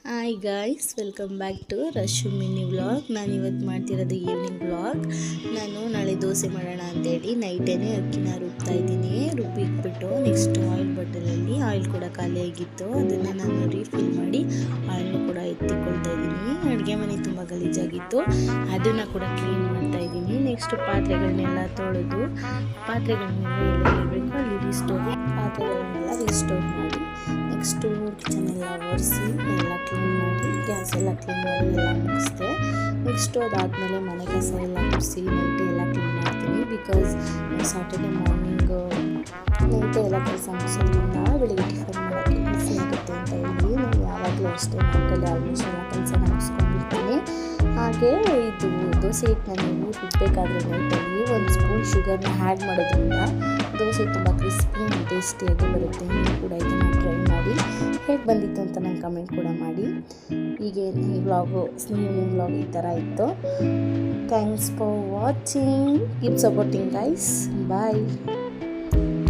Hi guys, welcome back to Rashu mini vlog. ನಾನು ಇವತ್ತು ಮಾಡ್ತಿರೋದು ಈವ್ನಿಂಗ್ ವ್ಲಾಗ್. ನಾನು ನಾಳೆ ದೋಸೆ ಮಾಡೋಣ ಅಂತೇಳಿ ನೈಟೇನೆ ಅಕ್ಕಿನ ರುಬ್ತಾ ಇದ್ದೀನಿ. ರುಬ್ಬಿಟ್ಬಿಟ್ಟು ನೆಕ್ಸ್ಟ್ ಆಯಿಲ್ ಬಾಟಲಲ್ಲಿ ಆಯಿಲ್ ಕೂಡ ಖಾಲಿಯಾಗಿತ್ತು, ಅದನ್ನು ನಾನು ರೀಫಿಲ್ ಮಾಡಿ ಆಯಿಲ್ನು ಕೂಡ ಎತ್ತಿಕೊಳ್ತಾ ಇದ್ದೀನಿ. ಅಡುಗೆ ಮನೆ ತುಂಬ ಗಲೀಜಾಗಿತ್ತು, ಅದನ್ನು ಕೂಡ ಕ್ಲೀನ್ ಮಾಡ್ತಾ ಇದ್ದೀನಿ. ನೆಕ್ಸ್ಟ್ ಪಾತ್ರೆಗಳನ್ನೆಲ್ಲ ತೊಳೆದು ಪಾತ್ರೆಗಳನ್ನೆಲ್ಲ ಎಲ್ಲ ಇರಬೇಕು ಅಲ್ಲಿ ಪಾತ್ರೆಗಳನ್ನೆಲ್ಲ ರಿಸ್ಟೋರ್ ಮಾಡಿ ನೆಕ್ಸ್ಟು ಕಿಚನ್ ಎಲ್ಲ ಒರೆಸಿ ಎಲ್ಲ ಕ್ಲೀನ್ ಮಾಡಿ ಗ್ಯಾಸ್ ಎಲ್ಲ ಕ್ಲೀನ್ ಮಾಡಿ ಎಲ್ಲ ಮುಗಿಸ್ದೆ. ನೆಕ್ಸ್ಟು ಅದಾದಮೇಲೆ ಮನೆ ಕಸ ಎಲ್ಲ ಗುಡಿಸಿ ನೈಟು ಎಲ್ಲ ಕ್ಲೀನ್ ಮಾಡ್ತೀನಿ. ಬಿಕಾಸ್ ಸಾಟರ್ಡೆ ಮಾರ್ನಿಂಗು ನೈಟು ಎಲ್ಲ ಕೆಲಸ ಮುಗಿಸೋದ್ರಿಂದ ಬೆಳಿಗ್ಗೆ ಟಿಫನ್ ಮಾಡೋಕ್ಕೆ ಈಸಿ ಆಗುತ್ತೆ ಅಂತ ಹೇಳಿ ನಾನು ಯಾವಾಗಲೂ ಅಷ್ಟೇ ನೈಟಲ್ಲಿ ಆಲ್ಮೋಸ್ಟ್ ಎಲ್ಲ ಕೆಲಸ ಮುಗಿಸ್ಕೊಂಡಿರ್ತೀನಿ. ಹಾಗೆ ಇದು ದೋಸೆ ಹಿಟ್ಟನ್ನ ನೀವು ರುಬ್ಬಬೇಕಾದ್ರೆ ನೈಟಲ್ಲಿ ಒಂದು ಸ್ಪೂನ್ ಶುಗರ್ನ ಆ್ಯಡ್ ಮಾಡೋದ್ರಿಂದ ದೋಸೆ ತುಂಬ ಕ್ರಿಸ್ಪಿ ಆ್ಯಂಡ್ ಟೇಸ್ಟಿಯಾಗಿ ಬರುತ್ತೆ. ನೀವು ಕೂಡ ಇದನ್ನು ಟ್ರೈ ಮಾಡಿ, ಹೇಗೆ ಬಂದಿತ್ತು ಅಂತ ನಂಗೆ ಕಮೆಂಟ್ ಕೂಡ ಮಾಡಿ. ಹೀಗೆ ಈ ವ್ಲಾಗು ಈವ್ನಿಂಗ್ ವ್ಲಾಗ್ ಈ ಥರ ಇತ್ತು. Thanks for watching, keep supporting guys, bye.